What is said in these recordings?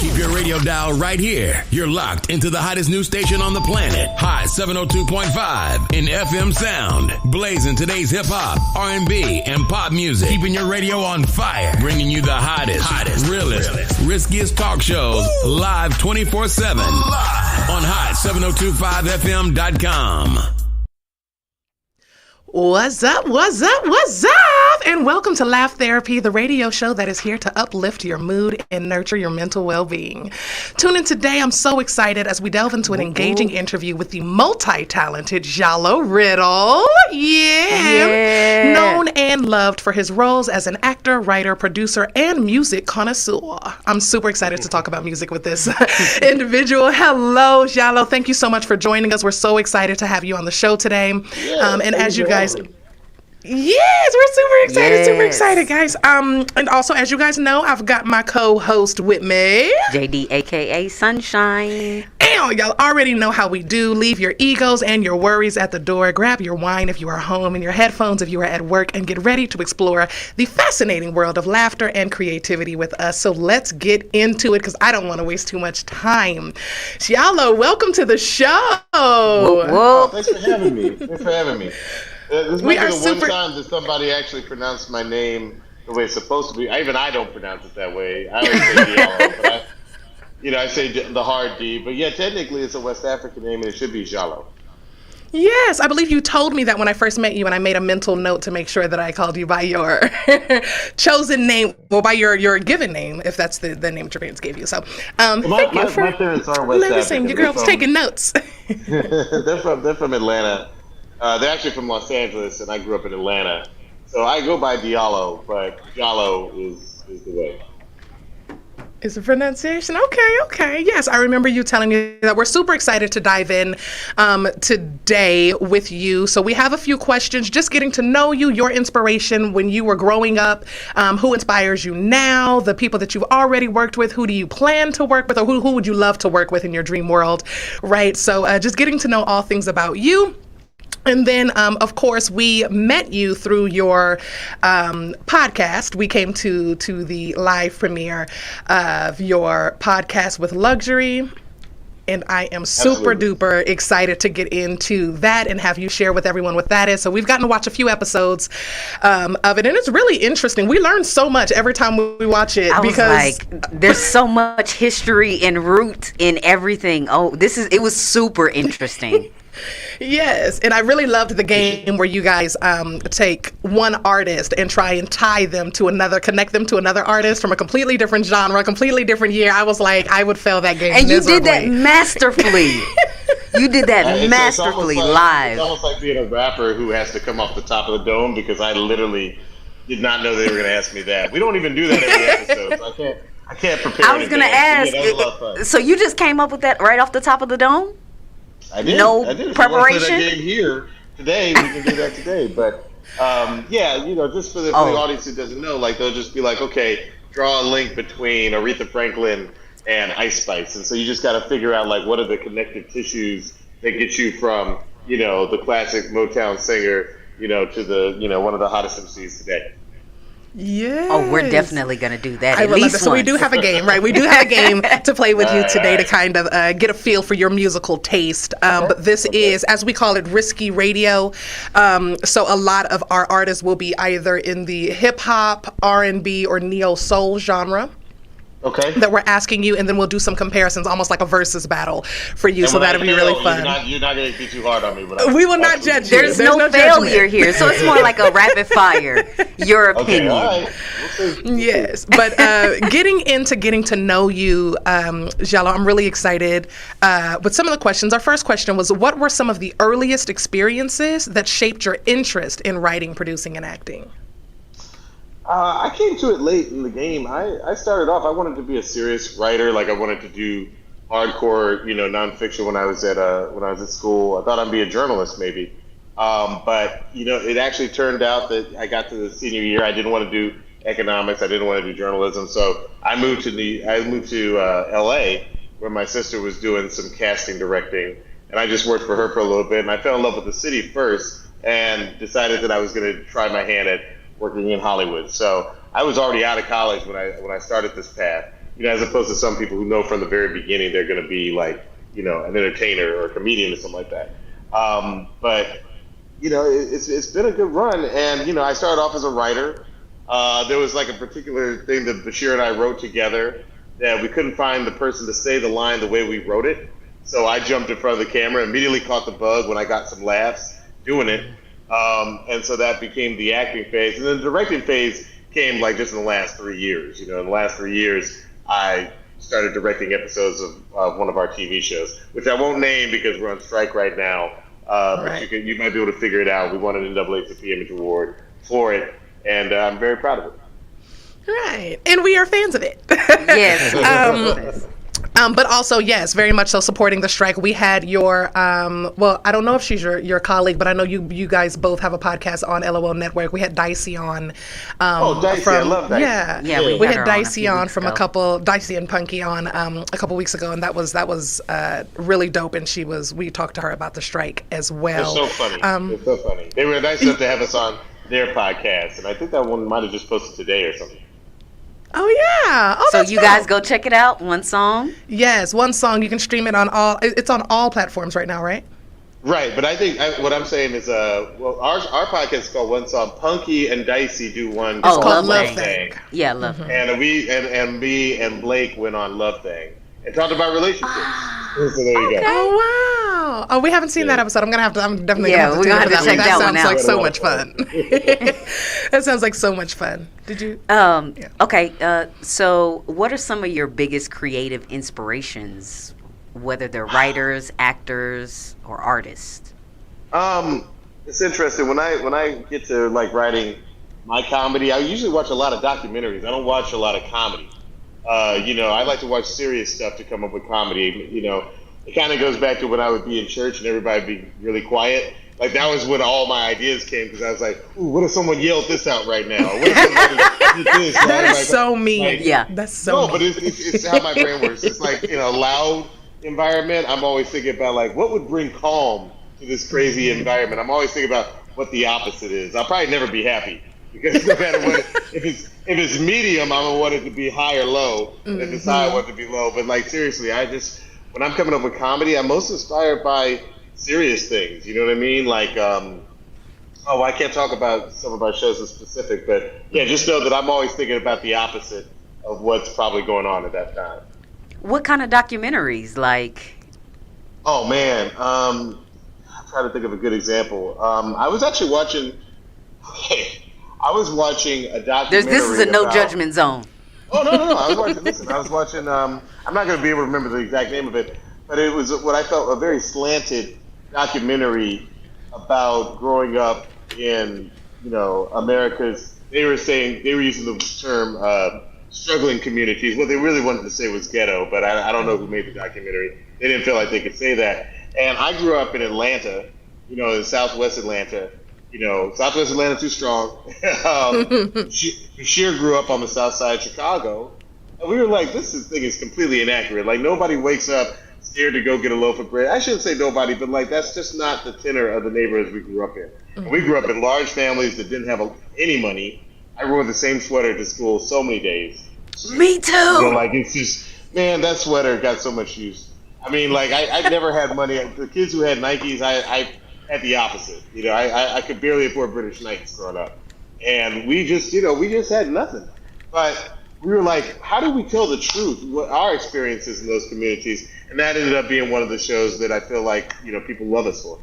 Keep your radio dial right here. You're locked into the hottest news station on the planet. Hot 702.5 in FM sound. Blazing today's hip-hop, R&B, and pop music. Keeping your radio on fire. Bringing you the hottest, realest, riskiest talk shows live 24/7. Live on hot7025fm.com. What's up? And welcome to Laugh Therapy, the radio show that is here to uplift your mood and nurture your mental well-being. Tune in today. I'm so excited as we delve into an engaging interview with the multi-talented Jeaux Riddle. Yeah. Known and loved for his roles as an actor, writer, producer, and music connoisseur. I'm super excited to talk about music with this individual. Hello, Jeaux. Thank you so much for joining us. We're so excited to have you on the show today. And as you guys... Yes, we're super excited, guys. And also, as you guys know, I've got my co-host with me, JD, aka Sunshine. And y'all already know how we do. Leave your egos and your worries at the door. Grab your wine if you are home and your headphones if you are at work, and get ready to explore the fascinating world of laughter and creativity with us. So let's get into it, because I don't want to waste too much time. Jeaux, welcome to the show. Whoa. Thanks for having me. This might be the one time that somebody actually pronounced my name the way it's supposed to be. Even I don't pronounce it that way. I always say Diallo, but I say the hard D. But yeah, technically it's a West African name, and it should be Jeaux. Yes, I believe you told me that when I first met you, and I made a mental note to make sure that I called you by your chosen name, or by your given name, if that's the name your parents gave you. So, my parents are West African. Your girl's taking notes. They're from Atlanta. They're actually from Los Angeles, and I grew up in Atlanta. So I go by Diallo, but Jeaux is the way. Is the pronunciation? Okay. Yes, I remember you telling me that. We're super excited to dive in today with you. So we have a few questions, just getting to know you, your inspiration when you were growing up, who inspires you now, the people that you've already worked with, who do you plan to work with, or who would you love to work with in your dream world, right? So just getting to know all things about you. And then, of course, we met you through your podcast. We came to the live premiere of your podcast with Luxury. And I am super duper excited to get into that and have you share with everyone what that is. So we've gotten to watch a few episodes of it, and it's really interesting. We learn so much every time we watch it. There's so much history and root in everything. It was super interesting. Yes, and I really loved the game where you guys take one artist and try and tie them to another, connect them to another artist from a completely different genre, completely different year. I was like, I would fail that game. And miserably. You did that masterfully. Live. It's almost like being a rapper who has to come off the top of the dome, because I literally did not know they were going to ask me that. We don't even do that every episode, so I can't prepare. I was going to ask, so you just came up with that right off the top of the dome? I did. No preparation. If you want to play that game here today, we can do that today. But just for the audience who doesn't know, like, they'll just be like, okay, draw a link between Aretha Franklin and Ice Spice, and so you just got to figure out, like, what are the connective tissues that get you from the classic Motown singer to the one of the hottest MCs today. Yeah. Oh, we're definitely going to do that. At least once. So we do have a game, right? We do have a game to play with you today to kind of get a feel for your musical taste. But this is, as we call it, risky radio. So a lot of our artists will be either in the hip hop, R&B, or neo soul genre. Okay. That we're asking you, and then we'll do some comparisons, almost like a versus battle for you. So that'll be really fun. You're not going to be too hard on me. We will not judge you. There's no failure here, so it's more like a rapid fire. Your opinion. Okay, all right. We'll see. Yes, but getting to know you, Jeaux, I'm really excited with some of the questions. Our first question was, what were some of the earliest experiences that shaped your interest in writing, producing, and acting? I came to it late in the game. I started off, I wanted to be a serious writer. Like, I wanted to do hardcore, nonfiction when I was at school. I thought I'd be a journalist maybe. But it actually turned out that I got to the senior year, I didn't want to do economics, I didn't want to do journalism. So I moved to LA, where my sister was doing some casting directing, and I just worked for her for a little bit, and I fell in love with the city first and decided that I was going to try my hand at working in Hollywood. So I was already out of college when I started this path. as opposed to some people who know from the very beginning they're going to be like, an entertainer or a comedian or something like that. But it's been a good run, and I started off as a writer. There was like a particular thing that Bashir and I wrote together that we couldn't find the person to say the line the way we wrote it. So I jumped in front of the camera, immediately caught the bug when I got some laughs doing it. And so that became the acting phase. And then the directing phase came like just in the last 3 years. In the last 3 years, I started directing episodes of one of our TV shows, which I won't name because we're on strike right now. But you might be able to figure it out. We won an NAACP Image Award for it, and I'm very proud of it. Right, and we are fans of it. Yes. But also, yes, very much so supporting the strike. We had your, well, I don't know if she's your colleague, but I know you guys both have a podcast on LOL Network. We had Dicey on. Dicey, I love Dicey. Yeah, we had Dicey on from Dicey and Punky on a couple weeks ago, and that was really dope. And we talked to her about the strike as well. It's so funny. It's so funny. They were nice enough to have us on their podcast, and I think that one might have just posted today or something. Oh yeah! Oh, so you guys go check it out. One song. Yes, one song. You can stream it on all. It's on all platforms right now, right? Right, but I think what I'm saying is, our podcast is called One Song. Punky and Dicey do one. It's called Love Thing. Yeah, Love Thing. And me and Blake went on Love Thing and talked about relationships. So there you go. Oh wow! Oh, we haven't seen that episode. I'm definitely gonna have to have to check that one out. That sounds like so much fun. That sounds like so much fun. Did you? Yeah. Okay. So, what are some of your biggest creative inspirations, whether they're writers, actors, or artists? It's interesting when I get to like writing my comedy. I usually watch a lot of documentaries. I don't watch a lot of comedy. I like to watch serious stuff to come up with comedy. It kind of goes back to when I would be in church and everybody would be really quiet. Like, that was when all my ideas came, because I was like, ooh, what if someone yelled this out right now? What if somebody did this? That is so mean. Yeah. That's so mean. But it's how my brain works. It's like, in a loud environment, I'm always thinking about, like, what would bring calm to this crazy environment? I'm always thinking about what the opposite is. I'll probably never be happy. Because no matter what, if it's medium, I'm gonna want it to be high or low. And if it's high, I want it to be low. But like, seriously, when I'm coming up with comedy, I'm most inspired by serious things. You know what I mean? Like, I can't talk about some of our shows in specific, but yeah, just know that I'm always thinking about the opposite of what's probably going on at that time. What kind of documentaries, like? Oh man, I'm trying to think of a good example. I was actually watching. a documentary. This is a no judgment zone. Oh no! I was watching. I'm not going to be able to remember the exact name of it, but it was what I felt a very slanted documentary about growing up in America's. They were using the term struggling communities. What they really wanted to say was ghetto, but I don't know who made the documentary. They didn't feel like they could say that. And I grew up in Atlanta, in Southwest Atlanta. Southwest Atlanta too strong. Bashir grew up on the south side of Chicago. And we were like, this thing is completely inaccurate. Like, nobody wakes up scared to go get a loaf of bread. I shouldn't say nobody, but like, that's just not the tenor of the neighborhoods we grew up in. And we grew up in large families that didn't have any money. I wore the same sweater to school so many days. Me too. Like, it's just, man, that sweater got so much use. I mean, like, I never had money. The kids who had Nikes, I had the opposite. I could barely afford British Nikes growing up. And we just had nothing. But we were like, how do we tell the truth, what our experiences in those communities? And that ended up being one of the shows that I feel like, people love us for.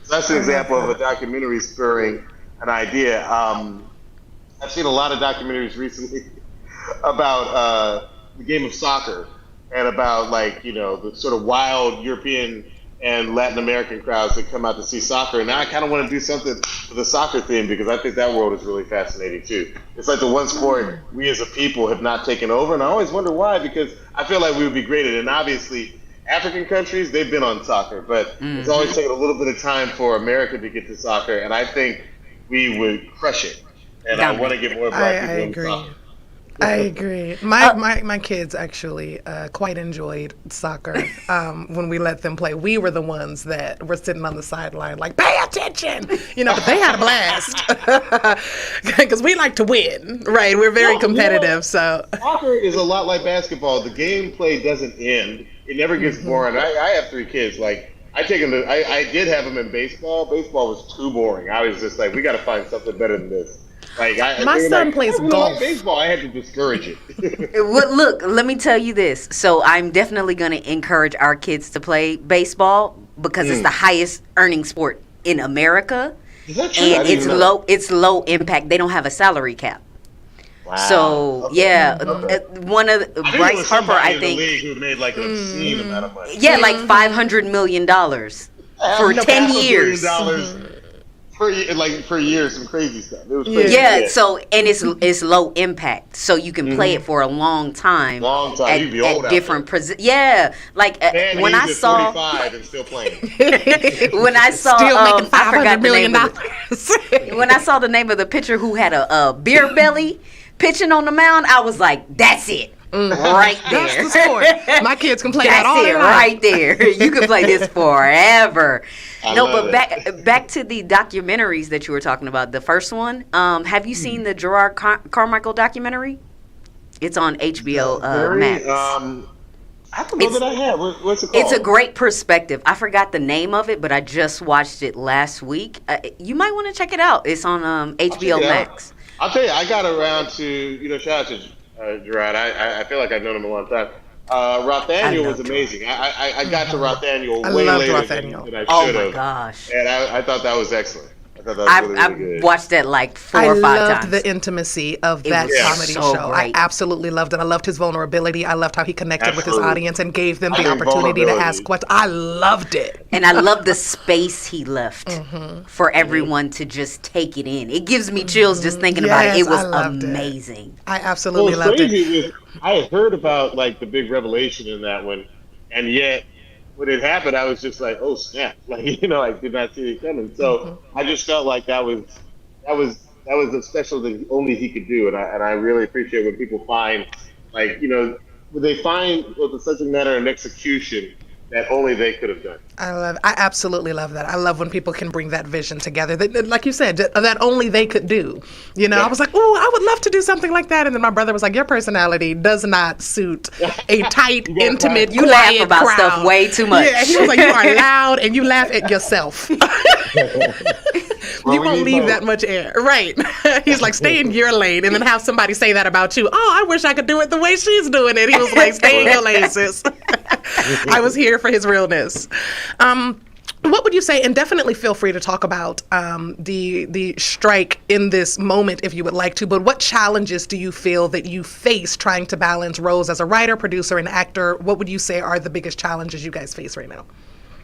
So that's an example of a documentary spurring an idea. I've seen a lot of documentaries recently about the game of soccer and about, like, the sort of wild European and Latin American crowds that come out to see soccer. And now I kind of want to do something with the soccer theme, because I think that world is really fascinating too. It's like the one sport we as a people have not taken over, and I always wonder why, because I feel like we would be great at it. And obviously, African countries, they've been on soccer, but it's always taken a little bit of time for America to get to soccer, and I think we would crush it. And I want to get more black people into soccer. I agree. My kids actually quite enjoyed soccer when we let them play. We were the ones that were sitting on the sideline like, pay attention, but they had a blast because we like to win, right? We're very competitive. So soccer is a lot like basketball. The gameplay doesn't end. It never gets boring. I have 3 kids. Like I take them to. I did have them in baseball. Baseball was too boring. I was just like, we got to find something better than this. Like my son plays golf. Like baseball. I had to discourage it. Well, look, let me tell you this. So I'm definitely going to encourage our kids to play baseball because it's the highest earning sport in America, Is that true? and it's low impact. They don't have a salary cap. Wow. So one of Bryce Harper, I think, in the league who made like an obscene amount of money. yeah, like $500 million for 10 years. Per year, some crazy stuff. It was crazy. Yeah, so and it's low impact, so you can play it for a long time. Long time. You'd be old at different like Man, when I he's saw 45 and still playing. when I saw Still making I forgot $500 the million. name when I saw the name of the pitcher who had a beer belly pitching on the mound, I was like, that's it. Right there. That's the sport. My kids can play that all That's it day long. right there. You can play this forever. I No, love but back to the documentaries that you were talking about. The first one, have you seen the Gerard Carmichael documentary? It's on HBO Max. I don't know that I have. What's it called? It's a great perspective. I forgot the name of it, but I just watched it last week. You might want to check it out. It's on HBO Max. I'll tell you, I got around to, shout out to Gerard. I feel like I've known him a long time. Rothaniel was amazing. I got to Rothaniel way later than I should have. Oh my gosh! And I thought that was excellent. I thought that was really good. I watched that like 4 or 5 times. I loved the intimacy of that comedy so show. great. I absolutely loved it. I loved his vulnerability. I loved how he connected with his audience and gave them the think opportunity to ask questions. I loved it. And I love the space he left for everyone to just take it in. It gives me chills just thinking about it. It was amazing. I absolutely loved it. I had heard about like the big revelation in that one, and yet when it happened, I was just like, "Oh snap!" Like I did not see it coming. So I just felt like that was a special that only he could do, and I really appreciate when people find when they find with a subject matter and execution that only they could have done. I absolutely love that. I love when people can bring that vision together. That, like you said, that only they could do. I was like, oh, I would love to do something like that. And then my brother was like, your personality does not suit a tight, intimate, you laugh about stuff way too much. Yeah, he was like, you are loud and you laugh at yourself. You won't leave that much air. Right. He's like, stay in your lane and then have somebody say that about you. Oh, I wish I could do it the way she's doing it. He was like, stay in your lane, sis. I was here for his realness. What would you say, and definitely feel free to talk about the strike in this moment if you would like to, but what challenges do you feel that you face trying to balance roles as a writer, producer, and actor? What would you say are the biggest challenges you guys face right now?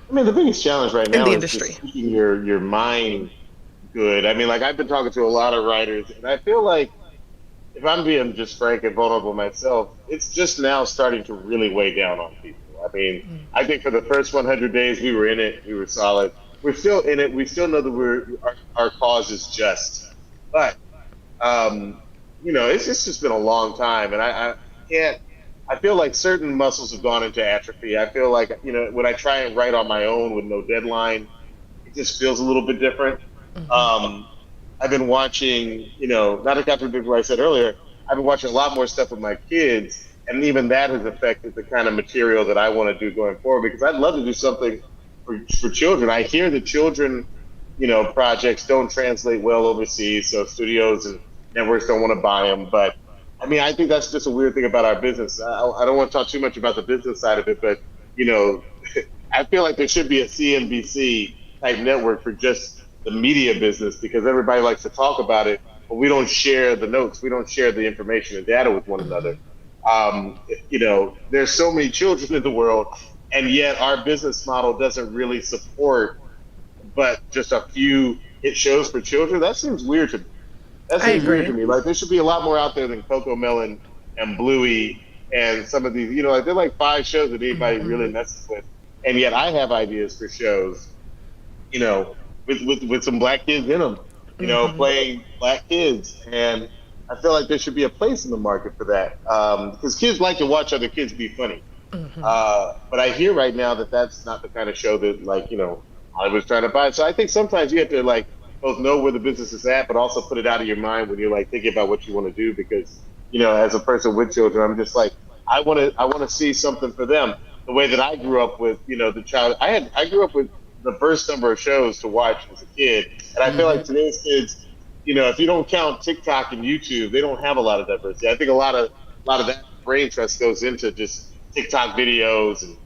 I mean, the biggest challenge right now in the is industry. just keeping your mind good. I mean, like I've been talking to a lot of writers, and I feel like if I'm being just frank and vulnerable myself, it's just now starting to really weigh down on people. I mean, I think for the first 100 days we were in it, we were solid. We're still in it. We still know that our cause is just. But it's just been a long time, and I can't. I feel like certain muscles have gone into atrophy. I feel like when I try and write on my own with no deadline, it just feels a little bit different. I've been watching, not to contradict what I said earlier, I've been watching a lot more stuff with my kids, and even that has affected the kind of material that I want to do going forward, because I'd love to do something for children. I hear that children, projects don't translate well overseas, so studios and networks don't want to buy them. But, I mean, I think that's just a weird thing about our business. I don't want to talk too much about the business side of it, but, I feel like there should be a CNBC-type network for just the media business, because everybody likes to talk about it, but we don't share the notes. We don't share the information and data with one another. There's so many children in the world, and yet our business model doesn't really support but just a few hit shows for children. That seems weird to me. Weird to me. Like, there should be a lot more out there than Coco Melon and Bluey and some of these, they're like 5 shows that anybody really messes with. And yet I have ideas for shows, with some black kids in them, playing black kids. And I feel like there should be a place in the market for that because kids like to watch other kids be funny. But I hear right now that that's not the kind of show that Hollywood's trying to buy. So I think sometimes you have to like both know where the business is at, but also put it out of your mind when you're like thinking about what you want to do. Because as a person with children, I'm just like I want to see something for them. The way that I grew up with the child, I grew up with the first number of shows to watch as a kid, and I feel like today's kids, if you don't count TikTok and YouTube, they don't have a lot of diversity. I think a lot of that brain trust goes into just TikTok videos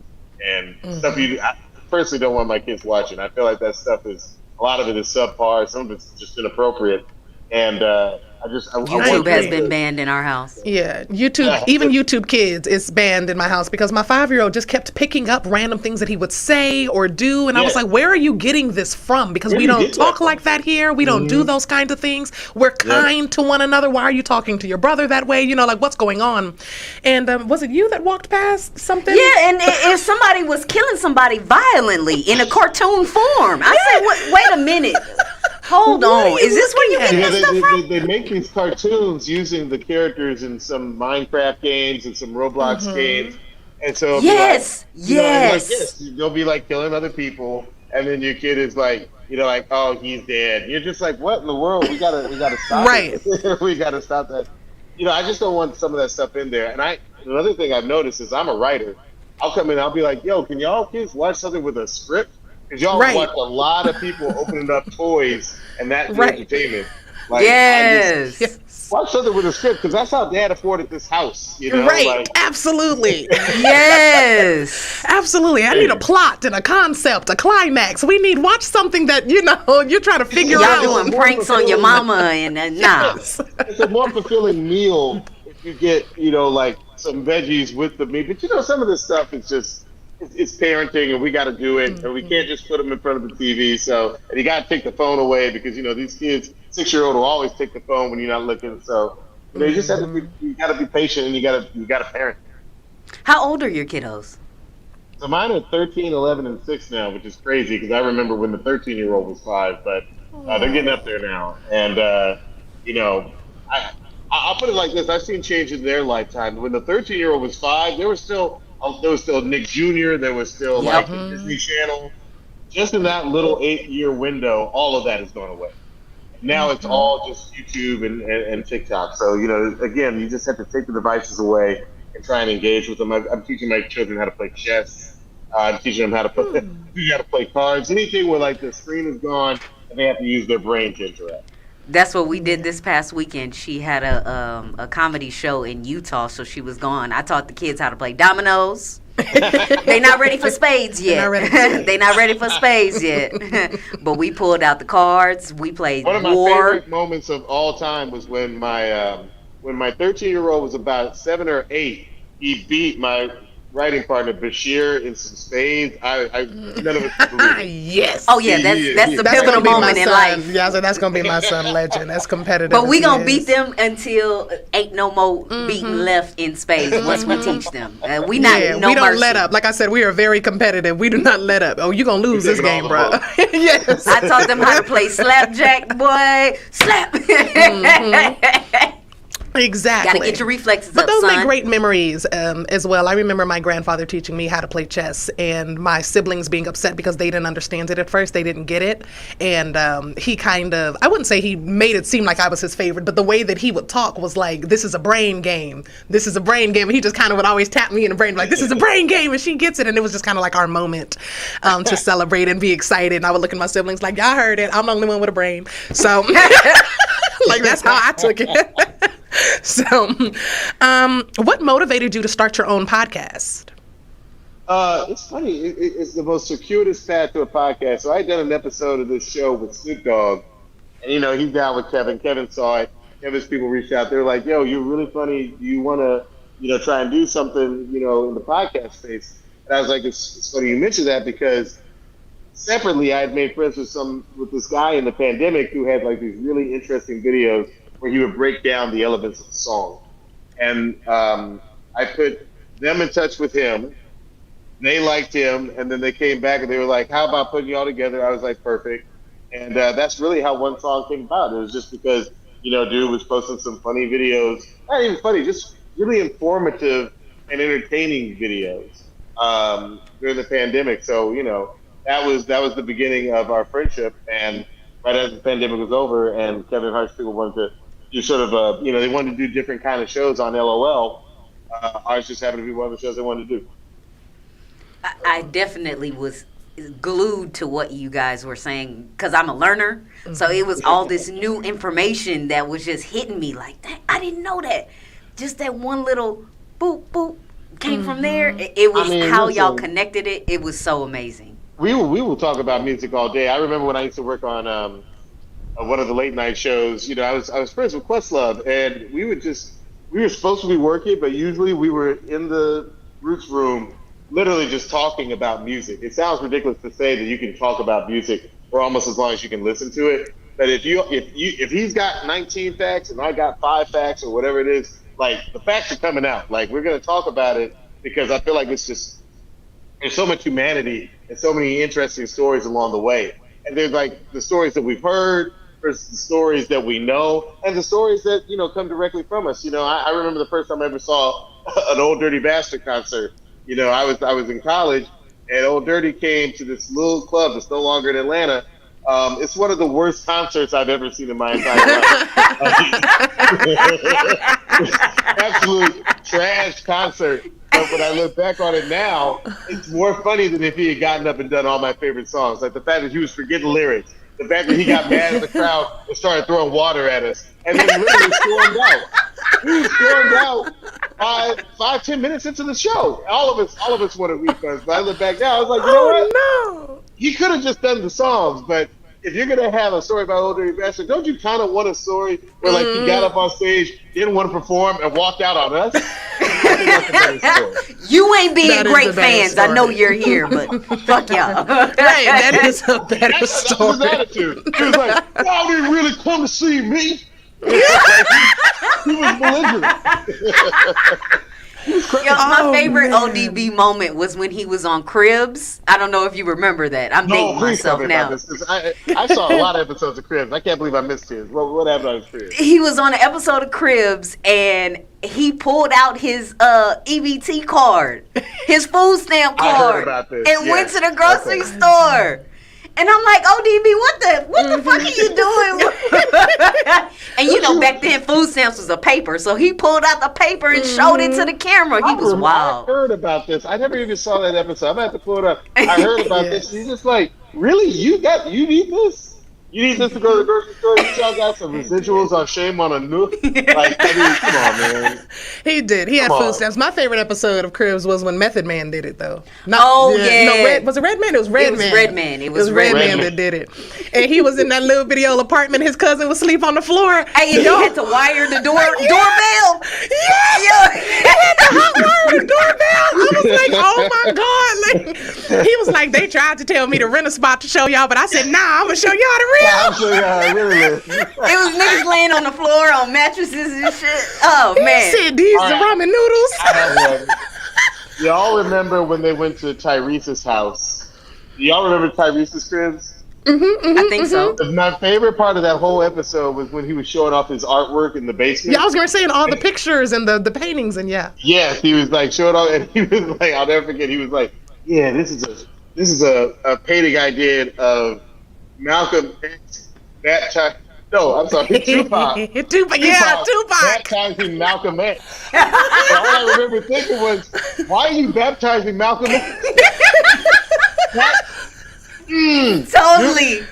and stuff I personally don't want my kids watching. I feel like that stuff a lot of it is subpar. Some of it's just inappropriate. And YouTube has been banned in our house. Yeah, YouTube, even YouTube Kids is banned in my house because my 5-year-old just kept picking up random things that he would say or do, and I was like, "Where are you getting this from? Because we don't talk like that here. We don't do those kinds of things. We're kind to one another. Why are you talking to your brother that way? Like what's going on?" And was it you that walked past something? Yeah, and if somebody was killing somebody violently in a cartoon form, I said, "Wait a minute." Hold on. Is this where you get this stuff from? They make these cartoons using the characters in some Minecraft games and some Roblox games. And so yes. They'll be like killing other people, and then your kid is like, oh, he's dead. You're just like, what in the world? We gotta stop it. We gotta stop that. I just don't want some of that stuff in there. And another thing I've noticed is I'm a writer. I'll come in, I'll be like, yo, can y'all kids watch something with a script? Because y'all watch a lot of people opening up toys and that's entertainment. Like, watch something with a script because that's how Dad afforded this house. Right, like, absolutely. Yes. Absolutely. I need a plot and a concept, a climax. We need watch something that, you're trying to figure out. Y'all doing pranks on your mama and nah. It's a more fulfilling meal if you get, like some veggies with the meat. But some of this stuff is just, it's parenting and we got to do it and we can't just put them in front of the TV. So, and you got to take the phone away because, these kids, 6-year-old will always take the phone when you're not looking. So, you just have to you got to be patient and you got to parent. How old are your kiddos? So mine are 13, 11, and 6 now, which is crazy because I remember when the 13-year-old was 5, but they're getting up there now. And, I'll put it like this. I've seen change in their lifetime. When the 13-year-old was 5, there was still Nick Jr., there was still like the Disney Channel. Just in that little 8-year window, all of that has gone away. Now it's all just YouTube and TikTok. So, again, you just have to take the devices away and try and engage with them. I'm teaching my children how to play chess. I'm teaching them how to play cards. Anything where like the screen is gone and they have to use their brain to interact. That's what we did this past weekend. She had a comedy show in Utah, so she was gone. I taught the kids how to play dominoes. They not ready for spades yet. They not ready for spades yet. But we pulled out the cards. We played One of my war. favorite moments of all time was when my 13-year-old was about 7 or 8. He beat my writing partner Bashir in some spades. None of us could believe it. Yes. Oh yeah, that's the pivotal moment in life. Yeah, so that's gonna be my son legend. That's competitive. But we gonna beat them until ain't no more beating left in spades once we teach them. We don't mercy. Let up. Like I said, we are very competitive. We do not let up. Oh, you gonna lose this game, bro. Yes. I taught them how to play slapjack, boy. Slap. Exactly. Gotta get your reflexes but up, those son. make great memories as well. I remember my grandfather teaching me how to play chess and my siblings being upset because they didn't understand it at first. They didn't get it. And he kind of, I wouldn't say he made it seem like I was his favorite, but the way that he would talk was like, this is a brain game. This is a brain game. And he just kind of would always tap me in the brain like, this is a brain game. And she gets it. And it was just kind of like our moment to celebrate and be excited. And I would look at my siblings like, y'all heard it. I'm the only one with a brain. So like, that's how I took it. So, what motivated you to start your own podcast? It's funny. It's the most circuitous path to a podcast. So I done an episode of this show with Snoop Dogg, and he's down with Kevin. Kevin saw it. Kevin's people reached out. They're like, "Yo, you're really funny. Do you want to, try and do something, in the podcast space?" And I was like, "It's funny you mentioned that because separately, I had made friends with this guy in the pandemic who had like these really interesting videos where he would break down the elements of the song. And I put them in touch with him. They liked him, and then they came back and they were like, how about putting you all together? I was like, perfect. And that's really how one song came about. It was just because dude was posting some funny videos. Not even funny, just really informative and entertaining videos during the pandemic. So, that was the beginning of our friendship. And right as the pandemic was over and Kevin Hart's people wanted to do sort of they wanted to do different kind of shows on LOL. Ours just happened to be one of the shows they wanted to do. I definitely was glued to what you guys were saying because I'm a learner. So it was all this new information that was just hitting me like, dang, I didn't know that. Just that one little boop, boop came from there. It was how y'all connected it. It was so amazing. We will talk about music all day. I remember when I used to work on one of the late night shows. I was friends with Questlove, and we were supposed to be working, but usually we were in the Roots room, literally just talking about music. It sounds ridiculous to say that you can talk about music for almost as long as you can listen to it. But if he's got 19 facts and I got 5 facts or whatever it is, like the facts are coming out. Like we're gonna talk about it because I feel like there's so much humanity and so many interesting stories along the way. And there's like the stories that we've heard versus the stories that we know and the stories that, come directly from us. I remember the first time I ever saw an Old Dirty Bastard concert. I was in college and Old Dirty came to this little club that's no longer in Atlanta. It's one of the worst concerts I've ever seen in my entire life. Absolute trash concert. But when I look back on it now, it's more funny than if he had gotten up and done all my favorite songs. Like the fact that he was forgetting lyrics, the fact that he got mad at the crowd and started throwing water at us, and then literally stormed out. He stormed out 5-10 minutes into the show. All of us wanted refunds. But I look back now, I was like, you know what? No. He could have just done the songs, but if you're gonna have a story about Old Dirty Bastard, don't you kind of want a story where like he got up on stage, didn't want to perform, and walked out on us? You ain't being great fans. Story. I know you're here, but fuck y'all. Right, that is a better story. That was his attitude. He was like, y'all didn't really come to see me. He was belligerent. My favorite ODB moment was when he was on Cribs. I don't know if you remember that. I'm dating myself now. I saw a lot of episodes of Cribs. I can't believe I missed his. What happened on Cribs? He was on an episode of Cribs, and he pulled out his EBT card, his food stamp card, and went to the grocery store. And I'm like, ODB, what the fuck are you doing? And back then food stamps was a paper, so he pulled out the paper and showed it to the camera. He was wild. I heard about this. I never even saw that episode. I'm gonna have to pull it up. I heard about this. He's just like, really? You need this? You need this to go to the grocery store? You y'all got some residuals on Shame on a Nook? Like, come on, man. He did. He had food stamps. My favorite episode of Cribs was when Method Man did it, though. Yeah. No, was it Redman? It was Redman. It was Redman that did it. And he was in that little video apartment. His cousin was asleep on the floor. Hey, and he had to wire the doorbell. Yeah. He had to hot wire the doorbell. I was like, oh my God. He was like, they tried to tell me to rent a spot to show y'all, but I said, nah, I'm going to show y'all the real. I'm sure y'all really It was niggas laying on the floor on mattresses and shit. Oh, man. He said, these are ramen noodles. I have one. Y'all remember when they went to Tyrese's house? Y'all remember Tyrese's Cribs? I think so. My favorite part of that whole episode was when he was showing off his artwork in the basement. Yeah, I was going to say, all the pictures and the paintings and Yes, he was like showing off, and he was like, I'll never forget, he was like, yeah, this is a painting I did of Malcolm X baptized. No, I'm sorry, Tupac. Tupac. Baptizing Malcolm X. And all I remember thinking was, why are you baptizing Malcolm X? Totally.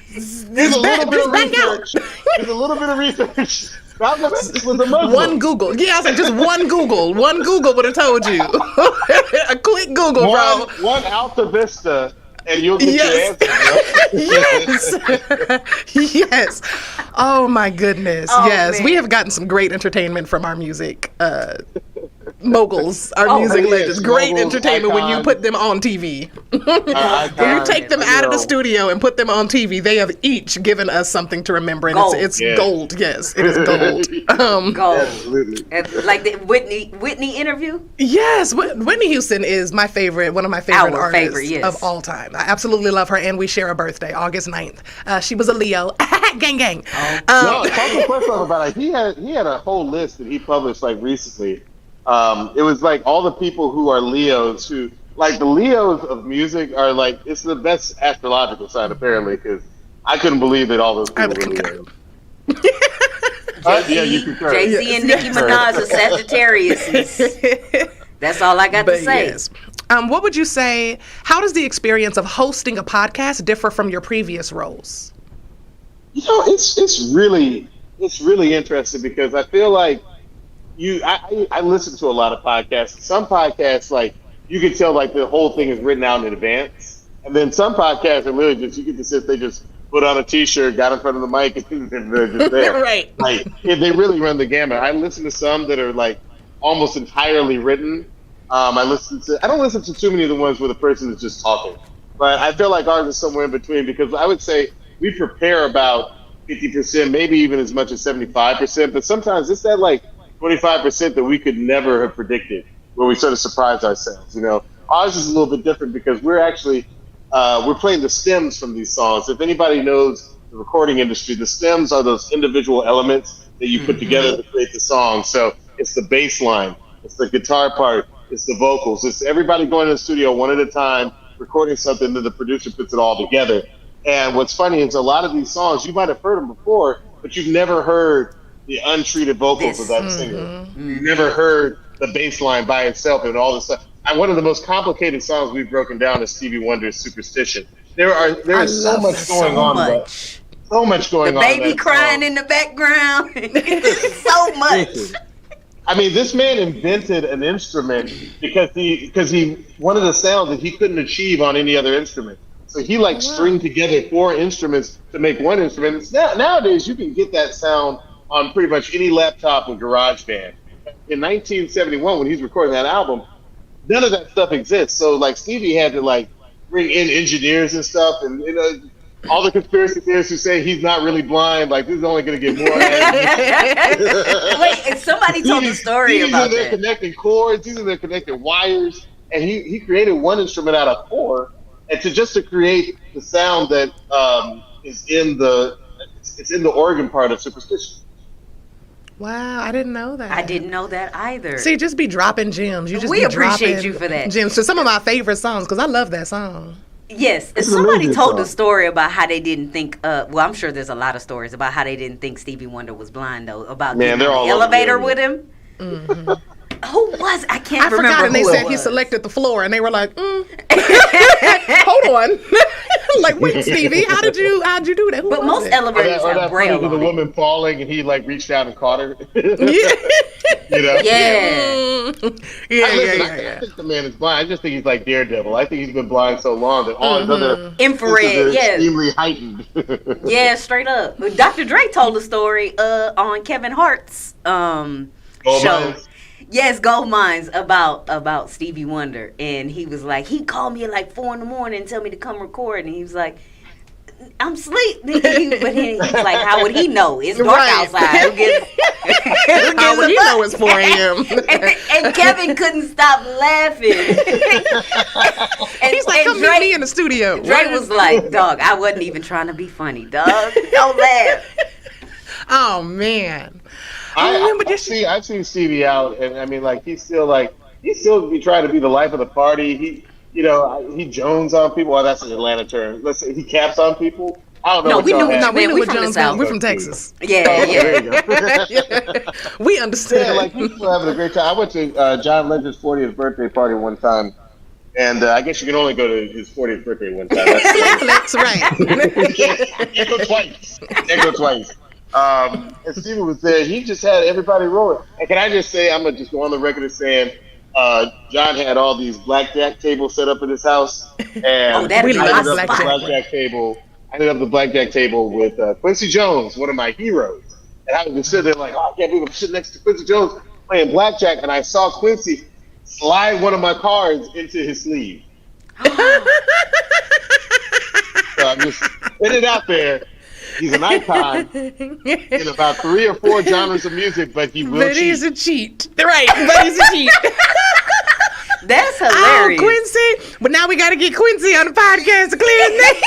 There's a little bit of research. There's a little bit of research. Malcolm X was a Muslim. One Google. Yeah, I was like, just one Google. One Google would have told you. A quick Google, bro. One Alta Vista. And you'll get your answer, bro. Yes. Oh, my goodness. Yes. Man. We have gotten some great entertainment from our music moguls, our music legends. Great moguls, entertainment icons. When you put them on TV. When you take them out of the studio and put them on TV, they have each given us something to remember, and Gold. it's gold. Yes, it is gold. Gold. Absolutely. Like the Whitney interview. Yes, Whitney Houston is my favorite, one of my favorite Our artists favorite, yes. of all time. I absolutely love her, and we share a birthday, August 9th. She was a Leo. Gang, gang. No, talking first off about it, he had a whole list that he published like recently. It was like all the people who are Leos who, like the Leos of music are like, it's the best astrological sign apparently, because I couldn't believe that all those people were Leos. Yeah, you concur. Jay-Z and Nicki Minaj are Sagittarius. That's all I got to say. Yes. What would you say, how does the experience of hosting a podcast differ from your previous roles? You know, it's really interesting because I feel like I listen to a lot of podcasts. Some podcasts, like, you can tell like the whole thing is written out in advance, and then some podcasts are literally just, you get to sit, they just put on a T-shirt, got in front of the mic, and they're just there. Right. Like, they really run the gamut. I listen to some that are like almost entirely written. I don't listen to too many of the ones where the person is just talking, but I feel like ours is somewhere in between, because I would say we prepare about 50%, maybe even as much as 75%, but sometimes it's that like 25% that we could never have predicted, where we sort of surprise ourselves. You know, ours is a little bit different because we're actually we're playing the stems from these songs. If anybody knows the recording industry, the stems are those individual elements that you put together to create the song. So it's the bass line, it's the guitar part, it's the vocals, it's everybody going to the studio one at a time, recording something, then the producer puts it all together. And what's funny is a lot of these songs, you might have heard them before, but you've never heard the untreated vocals of that singer. You've never heard the bass line by itself and all this stuff. And one of the most complicated songs we've broken down is Stevie Wonder's Superstition. There's so much going on. So much going on. The baby crying in the background. So much. I mean, this man invented an instrument because he wanted a sound that he couldn't achieve on any other instrument. So he stringed together 4 instruments to make one instrument. Nowadays, you can get that sound on pretty much any laptop with GarageBand. In 1971, when he's recording that album, none of that stuff exists. So Stevie had to bring in engineers and stuff, and all the conspiracy theorists who say he's not really blind, this is only going to get more. Wait, somebody told a story about that. He's in there connecting cords, he's in there connecting wires, and he created one instrument out of 4, and to create the sound that is in the organ part of Superstition. Wow, I didn't know that. I didn't know that either. See, just be dropping gems. We appreciate you for that. Gems. So some of my favorite songs, because I love that song. Yes, somebody told a story about how they didn't think. Well, I'm sure there's a lot of stories about how they didn't think Stevie Wonder was blind, though. About getting on the elevator with him. Mm-hmm. Who was? I can't remember. Forgot, and they said he selected the floor, and they were like, "Hold on." Wait, Stevie, how'd you do that? But most elevators have braille on it. The woman falling, and he reached out and caught her. Yeah. Yeah. I think the man is blind. I just think he's like Daredevil. I think he's been blind so long that all his other infrared, extremely heightened. Yeah, straight up. Dr. Dre told a story on Kevin Hart's show. Mines. Yes, Gold Mines, about Stevie Wonder, and he was like, he called me at 4 a.m. and tell me to come record, and he was like, I'm asleep. But he was like, how would he know? It's dark outside. How would he know it's 4 a.m.? and Kevin couldn't stop laughing. He's like, come meet me in the studio. Dre was like, dog, I wasn't even trying to be funny, dog. Don't laugh. Oh, man. I've seen Stevie out, and I mean, he's still be trying to be the life of the party. He Jones on people. Well, that's an Atlanta term. Let's say he caps on people. I don't know. We knew what Jones meant. We're from Texas. Yeah. There you go. We understand. Yeah, he's still having a great time. I went to John Legend's 40th birthday party one time, and I guess you can only go to his 40th birthday one time. That's right. You can't go twice. And Steven was there. He just had everybody rolling. And can I just say, I'm going to just go on the record as saying, John had all these blackjack tables set up in his house. And we love I ended up the blackjack table with Quincy Jones, one of my heroes. And I was just sitting there I can't believe I'm sitting next to Quincy Jones playing blackjack. And I saw Quincy slide one of my cards into his sleeve. So I'm just putting it out there. He's an icon in about 3 or 4 genres of music, but he will cheat. But he's a cheat. Right, but he's a cheat. That's hilarious. Oh, Quincy. But now we got to get Quincy on the podcast to clear his name.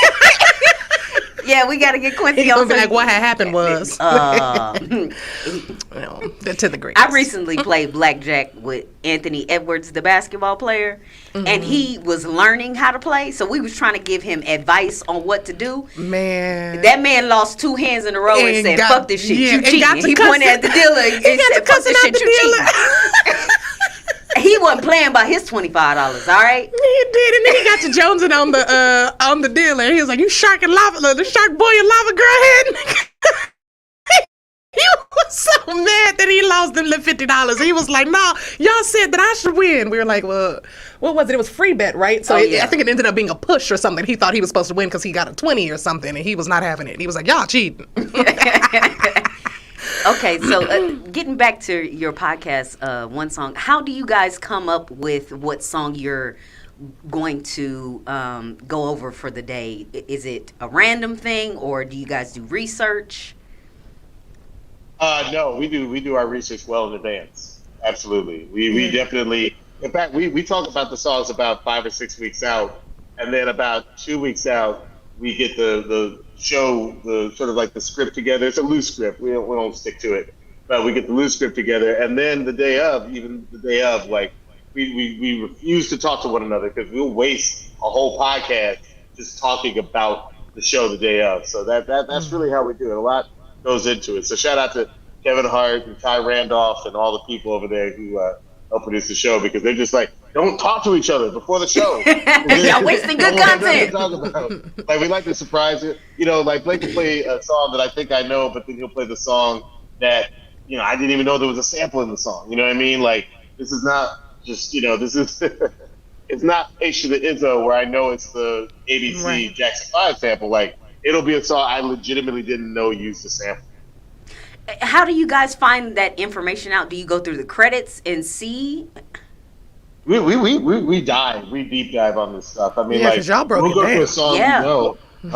Yeah, we got to get Quincy He's on. Gonna be like, what had happened was. To the greatest. I recently played blackjack with Anthony Edwards, the basketball player, and he was learning how to play. So we was trying to give him advice on what to do. Man, that man lost 2 hands in a row and said, "Fuck this shit, you cheating." He pointed at the dealer and said, "Fuck this shit, you cheating." He wasn't playing by his $25, all right? He did, and then he got to jonesing on the dealer. He was like, "You shark and lava, the shark boy and lava girl head." He was so mad that he lost them $50. He was like, "No, y'all said that I should win." We were like, "Well, what was it? It was free bet, right?" So I think it ended up being a push or something. He thought he was supposed to win because he got a 20 or something, and he was not having it. He was like, "Y'all cheating." Okay, so getting back to your podcast, One Song, how do you guys come up with what song you're going to go over for the day? Is it a random thing, or do you guys do research? No, we do our research well in advance. Absolutely. We definitely, in fact, we talk about the songs about 5 or 6 weeks out, and then about 2 weeks out, we get the show, the sort of like the script together. It's a loose script. We don't stick to it, but we get the loose script together, and then the day of, like we refuse to talk to one another because we'll waste a whole podcast just talking about the show the day of. So that's really how we do it. A lot goes into it. So shout out to Kevin Hart and Ty Randolph and all the people over there who help produce the show, because they're just like, don't talk to each other before the show. Y'all wasting good content. Like, we like to surprise it. You know, like Blake will play a song that I think I know, but then he'll play the song that, you know, I didn't even know there was a sample in the song. You know what I mean? Like, this is not just, this is, it's not Aisha the Izzo where I know it's the ABC Jackson 5 sample. Like, it'll be a song I legitimately didn't know used the sample. How do you guys find that information out? Do you go through the credits and see? We deep dive on this stuff. I mean, yeah, because y'all broke we'll it go down. through a song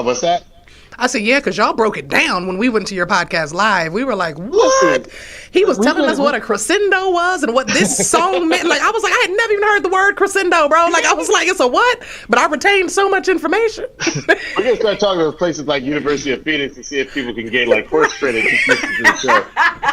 what's that? I said, yeah, because y'all broke it down when we went to your podcast live. We were like, what? Listen, he was telling us what a crescendo was and what this song meant. Like, I was like, I had never even heard the word crescendo, bro. Like, I was like, it's a what? But I retained so much information. We're going to start talking to places like University of Phoenix to see if people can gain, like, course credit to listen to the show. I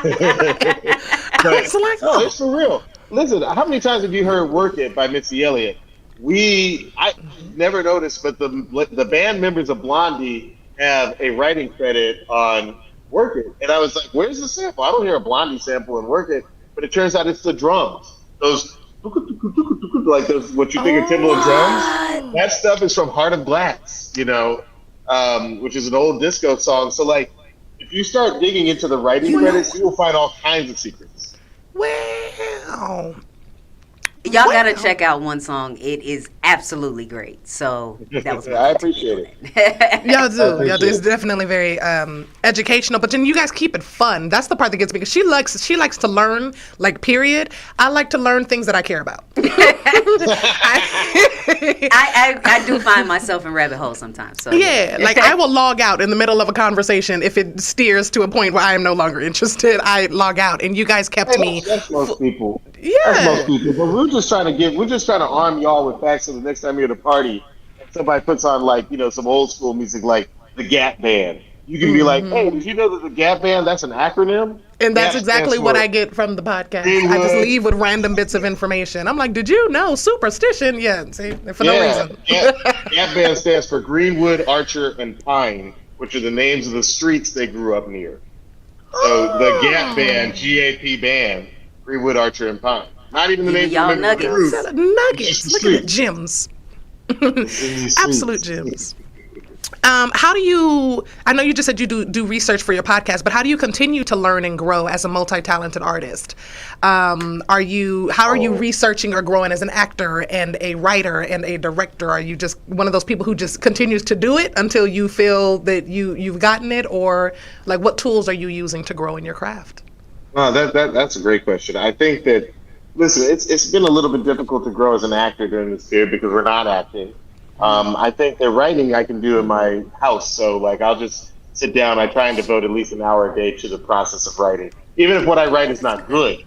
was like, no, it's for real. Listen, how many times have you heard Work It by Missy Elliott? I never noticed, but the band members of Blondie have a writing credit on Work It. And I was like, where's the sample? I don't hear a Blondie sample in Work It, but it turns out it's the drums. Those, like those, what you think are Timbaland drums? That stuff is from Heart of Glass, which is an old disco song. So, like, if you start digging into the writing credits, you will find all kinds of secrets. Wow. Y'all gotta check out One Song. It is absolutely great. So that was. I appreciate it. Y'all do. It's definitely very educational. But then you guys keep it fun. That's the part that gets me. Because she likes to learn. Like, period. I like to learn things that I care about. I do find myself in rabbit holes sometimes. So yeah, like I will log out in the middle of a conversation if it steers to a point where I am no longer interested. I log out, and you guys kept me. That's most people. Yeah. That's most people. But we're just trying to arm y'all with facts so the next time you're at a party and somebody puts on, like, some old school music like the Gap Band. You can be like, hey, did you know that the Gap Band, that's an acronym? And that's exactly what I get from the podcast. I just leave with random bits of information. I'm like, did you know superstition? Yeah, see, for no reason. Gap Band stands for Greenwood, Archer, and Pine, which are the names of the streets they grew up near. So the Gap Band, GAP Band, Greenwood, Archer, and Pine. Not even the names of the nuggets. Nuggets. Look at the gems. Absolute gems. How do you, I know you just said you do research for your podcast, but how do you continue to learn and grow as a multi-talented artist? How are you researching or growing as an actor and a writer and a director? Are you just one of those people who just continues to do it until you feel that you've gotten it? Or, like, what tools are you using to grow in your craft? Oh, that's a great question. I think that, listen, it's been a little bit difficult to grow as an actor during this period because we're not acting. I think the writing I can do in my house. So like I'll just sit down. I try and devote at least an hour a day to the process of writing, even if what I write is not good.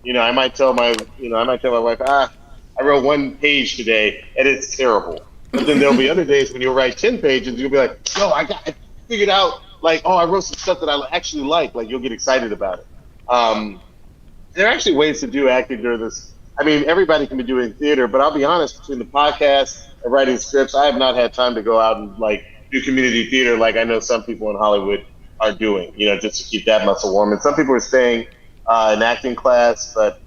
I might tell my wife, I wrote 1 page today and it's terrible. But then there'll be other days when you'll write 10 pages and you'll be like, no, I figured out, like, oh, I wrote some stuff that I actually like. Like, you'll get excited about it. There are actually ways to do acting during this. I mean, everybody can be doing theater, but I'll be honest, between the podcast and writing scripts, I have not had time to go out and, like, do community theater like I know some people in Hollywood are doing, just to keep that muscle warm. And some people are staying in acting class, but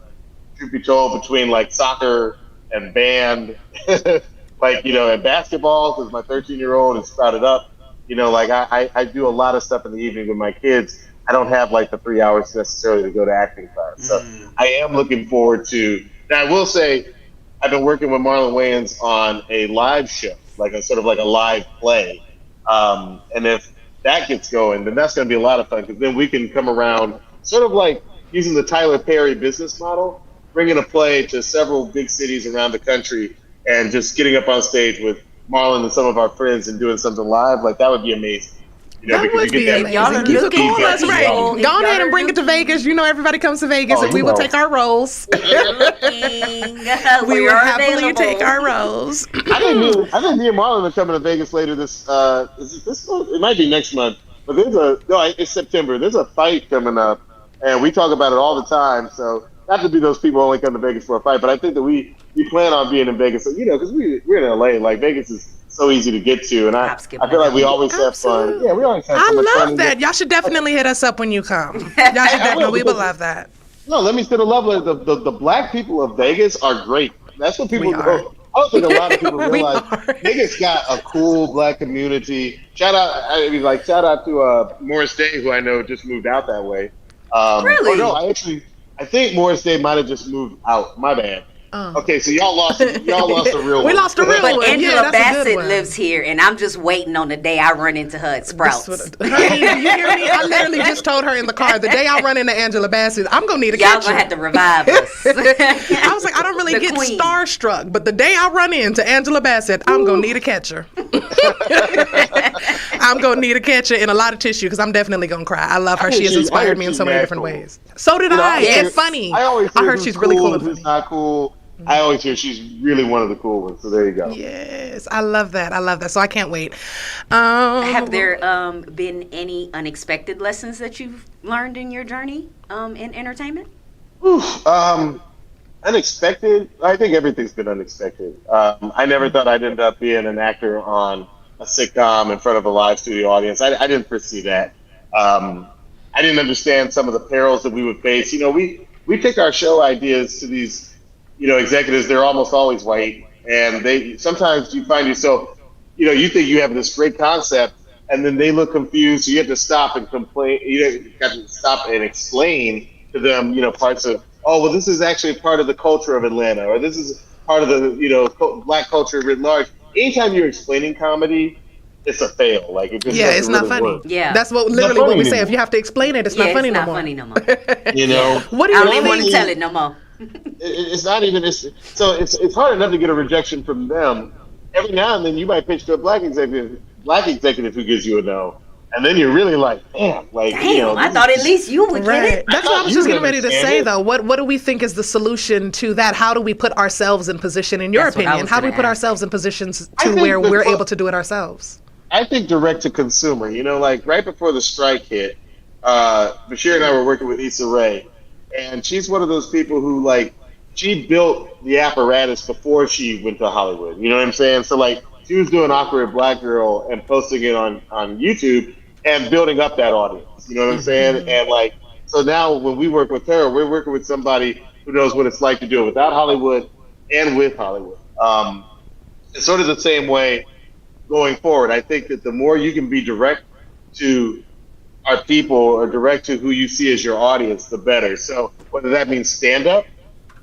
truth be told, between, like, soccer and band, like, and basketball, because my 13-year-old is sprouted up, like, I do a lot of stuff in the evening with my kids. I don't have, like, the 3 hours necessarily to go to acting class. So I am looking forward to. Now, I will say, I've been working with Marlon Wayans on a live show, like a sort of like a live play. And if that gets going, then that's going to be a lot of fun, because then we can come around sort of like using the Tyler Perry business model, bringing a play to several big cities around the country and just getting up on stage with Marlon and some of our friends and doing something live. Like, that would be amazing. That would be amazing. You could call us, right? Go ahead and bring it to Vegas. Everybody comes to Vegas, and we will take our roles. We will happily take our roles. I think me and Marlon are coming to Vegas later this. Is it this month? It might be next month. But it's September. There's a fight coming up, and we talk about it all the time. So not to be those people who only come to Vegas for a fight, but I think that we plan on being in Vegas. So, because we're in LA. Like, Vegas is so easy to get to, and I feel like we always have fun. Yeah, we always have fun. I love that. Y'all should definitely hit us up when you come. Y'all should definitely. We would love that. No, let me say the level of the black people of Vegas are great. That's what people go. I don't think a lot of people realize Vegas got a cool black community. Shout out to Morris Day, who I know just moved out that way. Really? No, I think Morris Day might have just moved out. My bad. Okay, so y'all lost a real one. We lost a real one. But Angela Bassett lives here, and I'm just waiting on the day I run into her at Sprouts. Honey, do you hear me? I literally just told her in the car, the day I run into Angela Bassett, I'm going to need a catcher. Y'all going to have to revive us. I was like, I don't really get starstruck, but the day I run into Angela Bassett, I'm going to need a catcher. I'm going to need a catcher and a lot of tissue, because I'm definitely going to cry. I love her. She has inspired me in so many different ways. So did I. It's funny. I heard she's really cool and funny. Not cool. I always hear she's really one of the cool ones, so there you go. Yes, I love that. So I can't wait. Have there been any unexpected lessons that you've learned in your journey in entertainment? Unexpected? I think everything's been unexpected. I never thought I'd end up being an actor on a sitcom in front of a live studio audience. I didn't foresee that. I didn't understand some of the perils that we would face. We take our show ideas to these executives. They're almost always white, and sometimes you find yourself, you think you have this great concept, and then they look confused. So you have to stop and complain. You have to stop and explain to them, parts of, oh, well, this is actually part of the culture of Atlanta, or this is part of the, black culture writ large. Anytime you're explaining comedy, it's a fail. Like, it just it's not really funny. work. Yeah, that's what what we say. If you have to explain it, it's not funny no more. Funny no more. What do you I don't even want to tell it no more. It's not even so it's hard enough to get a rejection from them. Every now and then you might pitch to a black executive who gives you a no, and then you're really like, damn, I thought at least you would get it. That's what I was just getting ready to say, though. What do we think is the solution to that? How do we put ourselves in position, in your opinion? How do we put ourselves in positions to where we're able to do it ourselves? I think direct to consumer. Like right before the strike hit, Bashir and I were working with Issa Rae. And she's one of those people who, like, she built the apparatus before she went to Hollywood. You know what I'm saying? So, like, she was doing Awkward Black Girl and posting it on YouTube and building up that audience. You know what I'm saying? And, like, so now when we work with her, we're working with somebody who knows what it's like to do it without Hollywood and with Hollywood. It's sort of the same way going forward. I think that the more you can be direct to our people or direct to who you see as your audience, the better. So whether that means stand-up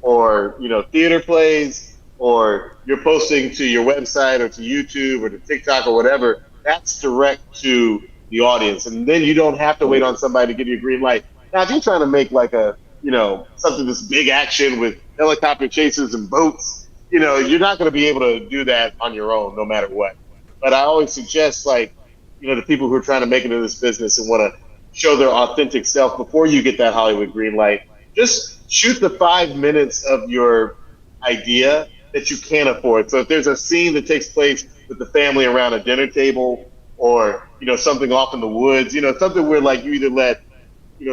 or, theater plays, or you're posting to your website or to YouTube or to TikTok or whatever, that's direct to the audience. And then you don't have to wait on somebody to give you a green light. Now, if you're trying to make like a, something this big action with helicopter chases and boats, you're not going to be able to do that on your own, no matter what. But I always suggest, like, the people who are trying to make it in this business and want to show their authentic self before you get that Hollywood green light, just shoot the 5 minutes of your idea that you can afford. So if there's a scene that takes place with the family around a dinner table, or something off in the woods, something where like you either let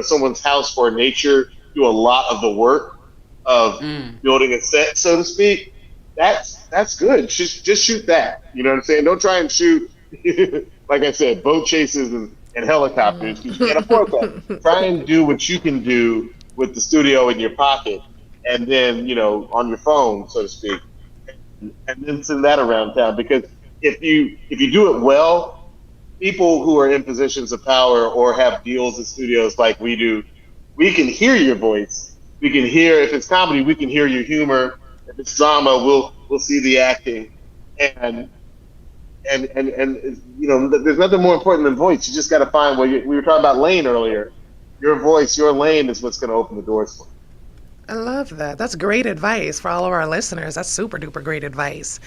someone's house or nature do a lot of the work of building a set, so to speak, that's good. Just shoot that. You know what I'm saying? Don't try and shoot, like I said, boat chases and helicopters, because you can't afford that. Try and do what you can do with the studio in your pocket, and then on your phone, so to speak, and then send that around town. Because if you do it well, people who are in positions of power or have deals in studios like we do, we can hear your voice. We can hear, if it's comedy, we can hear your humor. If it's drama, we'll see the acting. And there's nothing more important than voice. You just got to find we were talking about lane earlier. Your voice, your lane is what's going to open the doors for you. I love that. That's great advice for all of our listeners. That's super duper great advice.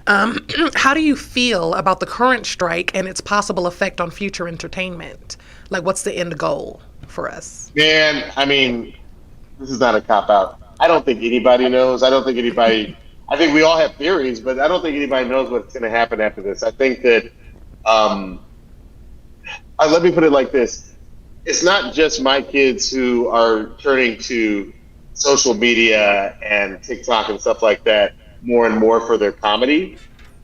How do you feel about the current strike and its possible effect on future entertainment? Like, what's the end goal for us? Man, I mean, this is not a cop-out. I don't think anybody knows. I think we all have theories, but I don't think anybody knows what's going to happen after this. I think that, let me put it like this. It's not just my kids who are turning to social media and TikTok and stuff like that more and more for their comedy.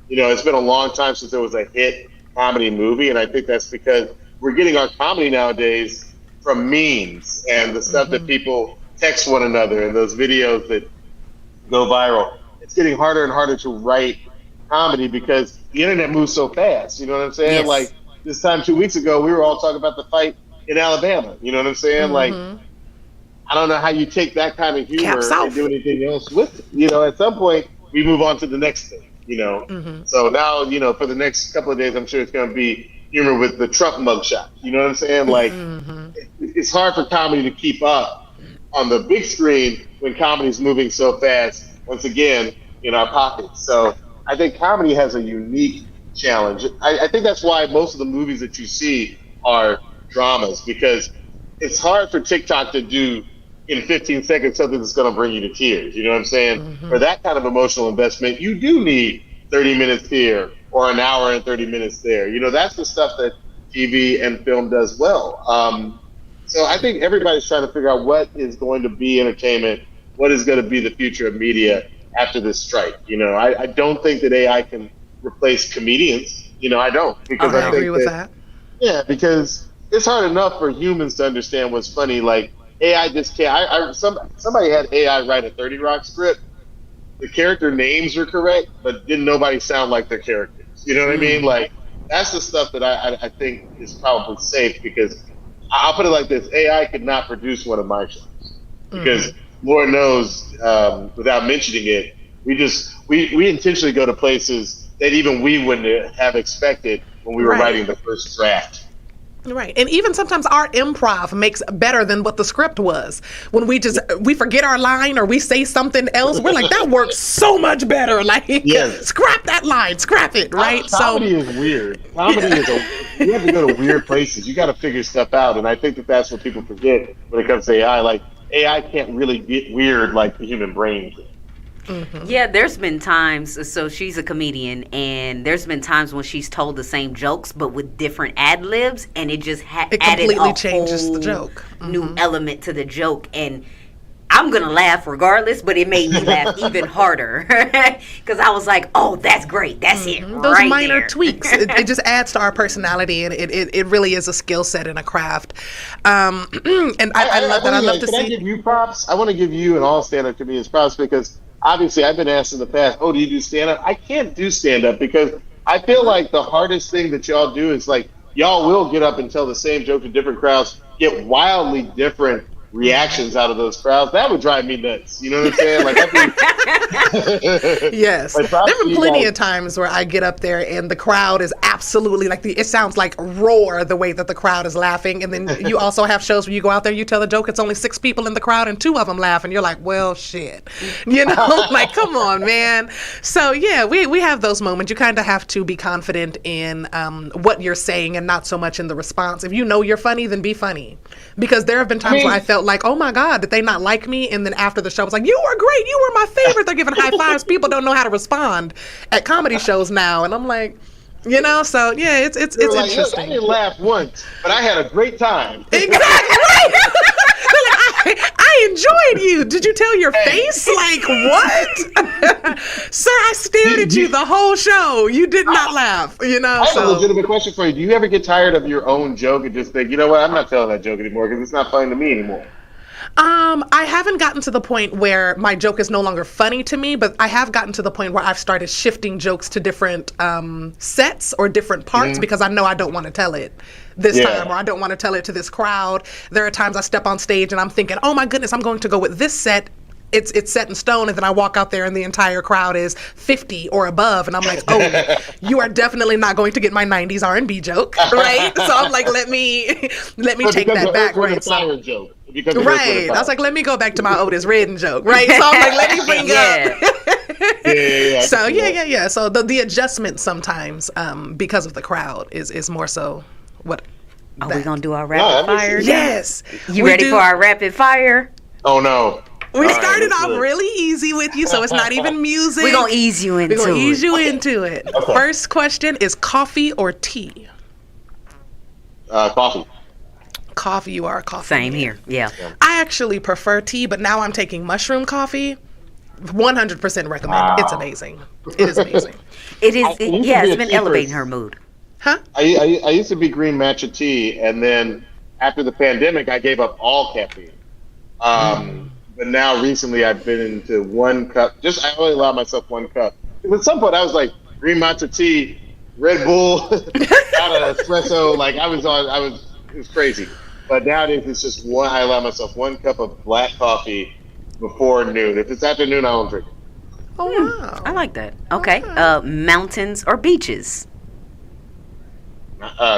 It's been a long time since there was a hit comedy movie, and I think that's because we're getting our comedy nowadays from memes and the stuff that people text one another and those videos that go viral. It's getting harder and harder to write comedy because the internet moves so fast. You know what I'm saying? Yes. Like this time 2 weeks ago, we were all talking about the fight in Alabama. You know what I'm saying? Like, I don't know how you take that kind of humor and do anything else with it. At some point, we move on to the next thing, So now, for the next couple of days, I'm sure it's going to be humor with the Trump mugshot. You know what I'm saying? Like, it's hard for comedy to keep up on the big screen when comedy's moving so fast, once again, in our pockets. So I think comedy has a unique challenge. I think that's why most of the movies that you see are dramas, because it's hard for TikTok to do in 15 seconds something that's going to bring you to tears. You know what I'm saying? For that kind of emotional investment, you do need 30 minutes here or an hour and 30 minutes there. That's the stuff that TV and film does well. So I think everybody's trying to figure out what is going to be entertainment, what is going to be the future of media after this strike. I don't think that AI can replace comedians. I don't. Because I agree with that. Yeah, because it's hard enough for humans to understand what's funny. Like, AI just can't. Somebody had AI write a 30 Rock script. The character names are correct, but didn't nobody sound like their characters. You know what I mean? Like, that's the stuff that I think is probably safe, because I'll put it like this: AI could not produce one of my shows, because Lord knows, without mentioning it, we intentionally go to places that even we wouldn't have expected when we were writing the first draft. Right. And even sometimes our improv makes better than what the script was. When we forget our line or we say something else, we're like, that works so much better. Like, scrap that line, scrap it, right? Comedy is weird. Comedy is you have to go to weird places. You got to figure stuff out. And I think that's what people forget when it comes to AI. Like, AI can't really get weird like the human brain can. Yeah, there's been times, so she's a comedian, and there's been times when she's told the same jokes but with different ad libs, and it just it completely changes the joke. New element to the joke, and I'm gonna laugh regardless, but it made me laugh even harder because I was like, "Oh, that's great, that's it." Those minor tweaks, it just adds to our personality, and it really is a skill set and a craft. And I love that. I love to see. Can I give you props? I want to give you and all stand-up comedians props, because obviously I've been asked in the past, "Oh, do you do stand-up?" I can't do stand-up because I feel like the hardest thing that y'all do is, like, y'all will get up and tell the same joke to different crowds, get wildly different reactions out of those crowds, that would drive me nuts. You know what I'm saying? Like, yes, there have been plenty of times where I get up there and the crowd is absolutely like it sounds like roar the way that the crowd is laughing. And then you also have shows where you go out there, you tell a joke, it's only 6 people in the crowd and 2 of them laugh, and you're like, well, shit, you know, like, come on, man. So yeah, we have those moments. You kind of have to be confident in what you're saying and not so much in the response. If you know you're funny, then be funny, because there have been times where I felt like, oh my God, did they not like me? And then after the show, I was like, you were great. You were my favorite. They're giving high fives. People don't know how to respond at comedy shows now. And I'm like, you know, so yeah, it's like, interesting. I didn't laugh once, but I had a great time. Exactly. Right. I enjoyed you. Did you tell your face? Like, what? Sir, I stared at you the whole show. You did not laugh, you know? I have a legitimate question for you. Do you ever get tired of your own joke and just think, you know what, I'm not telling that joke anymore because it's not funny to me anymore? I haven't gotten to the point where my joke is no longer funny to me, but I have gotten to the point where I've started shifting jokes to different sets or different parts because I know I don't want to tell it this time, or I don't want to tell it to this crowd. There are times I step on stage and I'm thinking, oh my goodness, I'm going to go with this set. It's set in stone, and then I walk out there and the entire crowd is 50 or above, and I'm like, oh, you are definitely not going to get my 90s R&B joke, right? So I'm like, let me take that back, right? Joke. Right. I was like, let me go back to my Otis Redding joke, right? So I'm like, let me bring up. So yeah. So the adjustment sometimes, because of the crowd, is more so what. Are we gonna do our rapid fire? Yes. You ready for our rapid fire? Oh no. We started off really easy with you, so it's not even music. We're gonna ease you into it. Okay. First question is coffee or tea? Coffee. Coffee, you are a coffee. Same here, yeah. I actually prefer tea, but now I'm taking mushroom coffee. 100% recommend. Wow. It's amazing. It is amazing. It's been elevating her mood. Huh? I used to be green matcha tea, and then after the pandemic, I gave up all caffeine. But now recently, I've been into 1 cup. I only allow myself 1 cup. At some point, I was like green matcha tea, Red Bull, out of espresso. Like it was crazy. But nowadays, it's just one. I allow myself 1 cup of black coffee before noon. If it's afternoon, I don't drink it. Oh, wow. I like that. Okay. Mountains or beaches?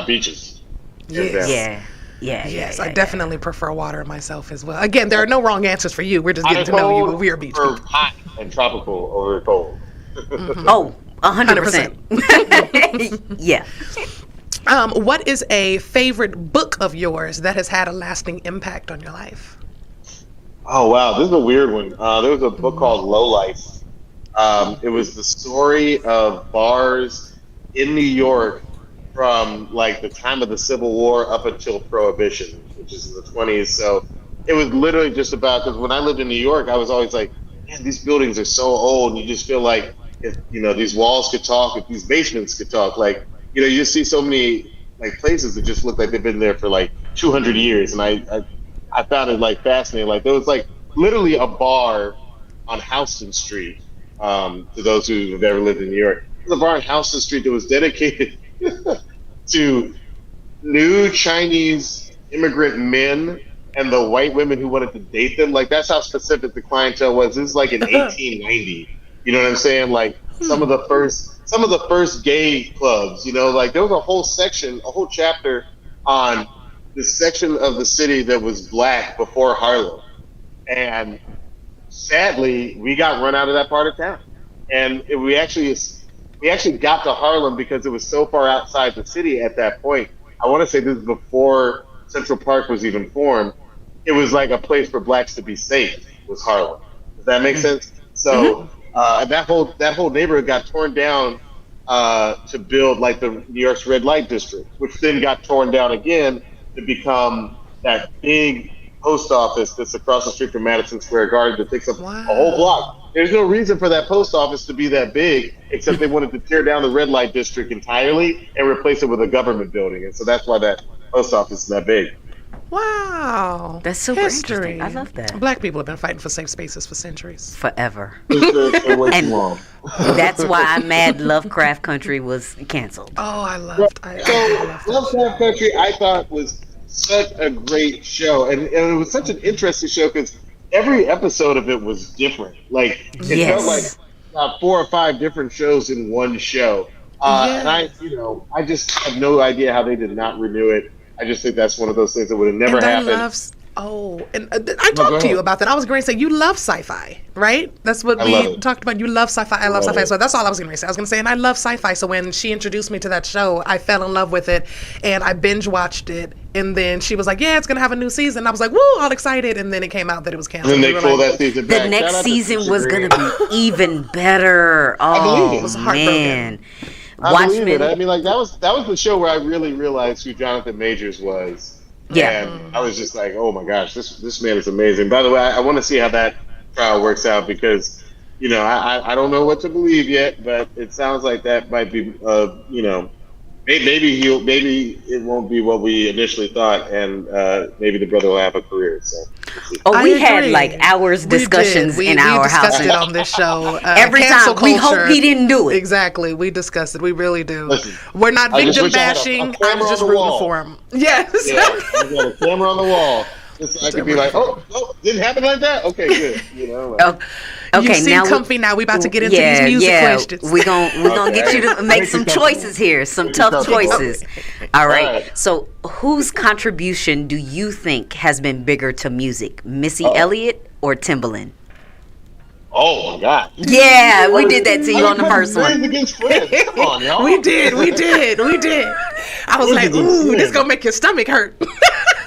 Beaches. Yes. Yes, I definitely prefer water myself as well. Again, there are no wrong answers for you. We're just getting to know you. We are beach people. Hot and tropical over cold. Oh, 100%. Yeah. What is a favorite book of yours that has had a lasting impact on your life? Oh, wow. This is a weird one. There was a book called Low Life. It was the story of bars in New York from like the time of the Civil War up until Prohibition, which is in the 20s. So it was literally just about, because when I lived in New York, I was always like, man, these buildings are so old. And you just feel like, if these walls could talk, if these basements could talk, like, you just see so many like places that just look like they've been there for like 200 years. And I found it like fascinating. Like there was like literally a bar on Houston Street, to those who have ever lived in New York. There's a bar on Houston Street that was dedicated to new Chinese immigrant men and the white women who wanted to date them. Like that's how specific the clientele was. This is like in 1890. You know what I'm saying? Like some of the first gay clubs. Like there was a whole chapter on this section of the city that was black before Harlem, and sadly we got run out of that part of town. And we actually got to Harlem because it was so far outside the city at that point. I want to say this is before Central Park was even formed. It was like a place for blacks to be safe, was Harlem. Does that make sense? So that whole neighborhood got torn down to build like the New York's red light district, which then got torn down again to become that big post office that's across the street from Madison Square Garden that takes up a whole block. There's no reason for that post office to be that big, except they wanted to tear down the red light district entirely and replace it with a government building. And so that's why that post office is that big. Wow. That's super interesting. I love that. Black people have been fighting for safe spaces for centuries. Forever. And that's why I'm mad Lovecraft Country was canceled. Oh, I loved Lovecraft Country I thought was such a great show, and it was such an interesting show because every episode of it was different. Like it felt like Yes. 4 or 5 different shows in one show. And I just have no idea how they did not renew it. I just think that's one of those things that would have never And I happened. I No, go talked to you ahead. about that. I was going to say you love sci-fi, right? That's what I love we it. talked about. You love sci-fi. I love love sci-fi. it. So that's all I was going to say. I was going to say, and I love sci-fi. So when she introduced me to that show, I fell in love with it, and I binge watched it. And then she was like, "Yeah, it's going to have a new season." I was like, "Woo!" All excited. And then it came out that it was canceled. And then We they were pulled like, that season back. The Shout next out to season Trisha was Green. going to be even better. believe Oh, it. It was heartbroken. man. I believe it. I Watchmen. mean, like that was the show where I really realized who Jonathan Majors was. Yeah. And I was just like, oh my gosh, this man is amazing. By the way, I want to see how that trial works out because, I don't know what to believe yet, but it sounds like that might be, maybe it won't be what we initially thought, and maybe the brother will have a career. So we'll see. Oh, I we had agree. like hours We did. discussions We in our discussed house. it on this show. Every Cancel time. We hope culture. he didn't do it. Exactly. We discussed it. We really do. Listen, We're not I just victim wish I had a bashing. I camera was just on the rooting wall. for him. Yes. Yeah, I got a camera on the wall. Just so I could be like, oh, didn't happen like that? Okay, good. Oh, You okay, seem now comfy now. We about to get into these music questions. we gonna get you to Okay. make Make some it comfortable. choices here, some Make it tough comfortable. choices. All right. Alright. So, whose contribution do you think has been bigger to music, Missy Elliott or Timbaland? Oh my God. Yeah, we did that to you on the first Friends one. against friends. Come on, y'all. We did. I was like, ooh, this gonna make your stomach hurt.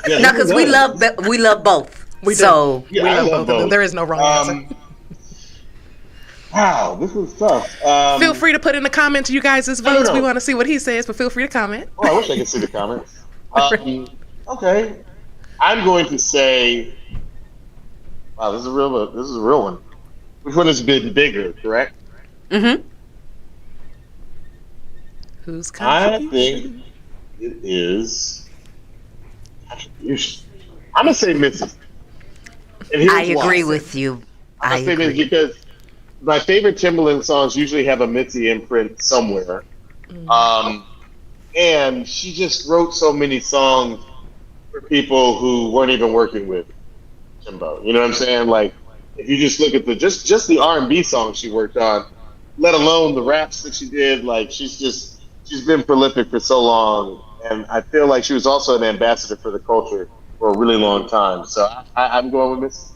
Yeah, No, because we love both. We do. So Yeah, We I love love both of them. both. There is no wrong answer. Wow, this is tough. Feel free to put in the comments you guys' votes. no. We want to see what he says, but feel free to comment. Oh, I wish I could see the comments. Okay, I'm going to say. Wow, this is a real one. Which one has been bigger? Correct. Mm-hmm. Who's I contribution? think it is contribution. I'm gonna say Missy. And here's I agree why. with you. I I'm gonna say Missy agree. because my favorite Timbaland songs usually have a Mitzi imprint somewhere. And she just wrote so many songs for people who weren't even working with Timbo. You know what I'm saying? Like, if you just look at the just the R&B songs she worked on, let alone the raps that she did, like she's been prolific for so long, and I feel like she was also an ambassador for the culture for a really long time. So I'm going with Miss.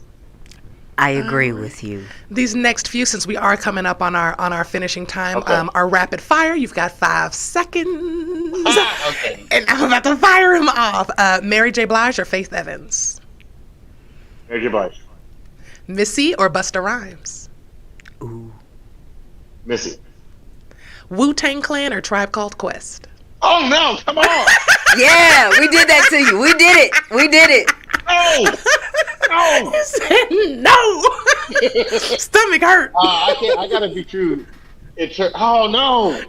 I agree with you. These next few, since we are coming up on our finishing time, Okay. our rapid fire. You've got 5 seconds, Okay. and I'm about to fire him off. Mary J. Blige or Faith Evans? Mary J. Blige. Missy or Busta Rhymes? Ooh. Missy. Wu-Tang Clan or Tribe Called Quest? Oh no! Come on! Yeah, we did that to you. We did it. We did it. No! No! You said no. Stomach hurt. I can't. I gotta be true. It's her. Oh no!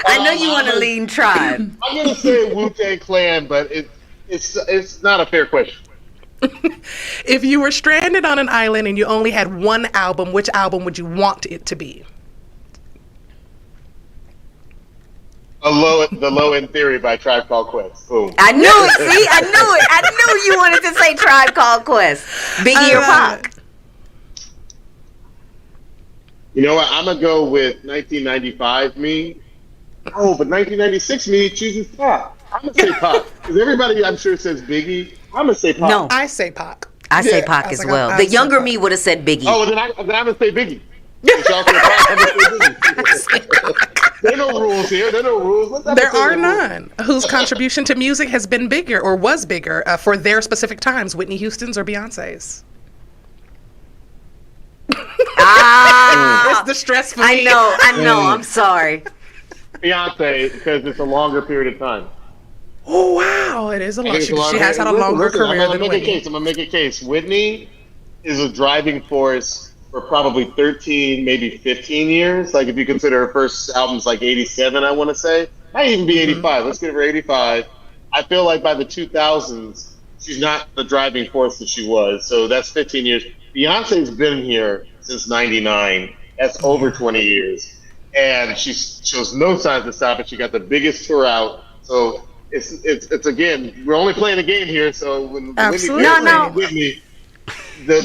I know you want to lean Tribe. I'm gonna say Wu-Tang Clan, but it's not a fair question. If you were stranded on an island and you only had one album, which album would you want it to be? The Low End Theory by Tribe Called Quest. Boom. I knew it. See, I knew it. I knew you wanted to say Tribe Called Quest. Biggie or Pac? You know what? I'm gonna go with 1995 me. Oh, but 1996 me chooses Pop. I'm gonna say Pop because everybody I'm sure says Biggie. I'm gonna say Pop. No. I say Pac. I say Yeah, Pac I was as like, well. I The said younger Pac. me would have said Biggie. Oh, then I'm gonna say Biggie. Since y'all say Pop, I'm gonna say Biggie. There are no rules here. There are no rules. Let's have a There say are no rules. none. Whose contribution to music has been bigger or was bigger for their specific times? Whitney Houston's or Beyonce's? Ah, It's the stress for I me. know. I'm sorry. Beyonce because it's a longer period of time. Oh wow, it is a I long. think it's She, a longer- she has had a listen, longer listen, career I'm than gonna make a Whitney. case. I'm gonna make a case. Whitney is a driving force for probably 13, maybe 15 years. Like if you consider her first album's like 87, I want to say. Might even be 85. Let's give her 85. I feel like by the 2000s, she's not the driving force that she was. So that's 15 years. Beyonce's been here since 99. That's over 20 years. and she shows no signs of stopping. She got the biggest tour out. So it's again, we're only playing a game here. So when you're with me,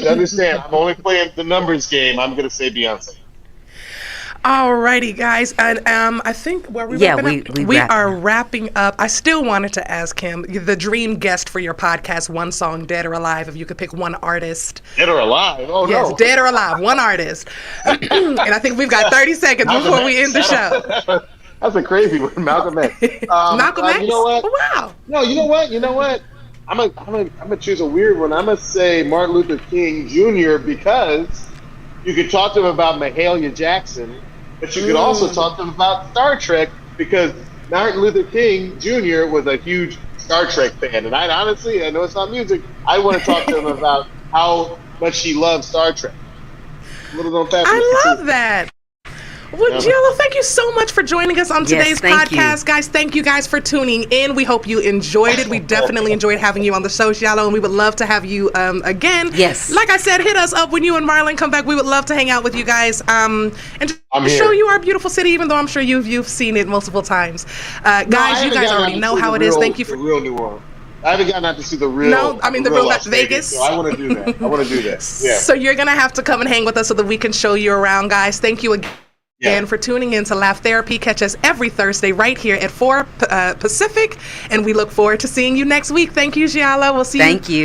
understand, I'm only playing the numbers game. I'm going to say Beyonce. Alrighty, guys, and I think we are wrapping up. I still wanted to ask him the dream guest for your podcast, One Song, Dead or Alive. If you could pick one artist, Dead or Alive? Oh yes, no, Dead or Alive, one artist. And I think we've got 30 seconds before we end the show. That's a crazy one, Malcolm X. Malcolm X. You know what? Oh, wow. No, you know what? I'm gonna choose a weird one. I'm gonna say Martin Luther King Jr. because you could talk to him about Mahalia Jackson. But you could also talk to him about Star Trek because Martin Luther King Jr. was a huge Star Trek fan. And I know it's not music, I want to talk to him about how much he loves Star Trek. I love that. Well, Giallo, thank you so much for joining us on today's podcast. Guys, thank you guys for tuning in. We hope you enjoyed it. We definitely enjoyed having you on the show, Giallo, and we would love to have you again. Yes. Like I said, hit us up when you and Marlon come back. We would love to hang out with you guys and show you our beautiful city, even though I'm sure you've seen it multiple times. Guys, you guys already know how it is. Thank you for the real New Orleans. I haven't gotten out to see the real. No, I mean the real Las Vegas. So I want to do that. Yeah. So you're gonna have to come and hang with us so that we can show you around, guys. Thank you again. And for tuning in to Laugh Therapy. Catch us every Thursday right here at 4 Pacific. And we look forward to seeing you next week. Thank you, Giallo. We'll see you. Thank you.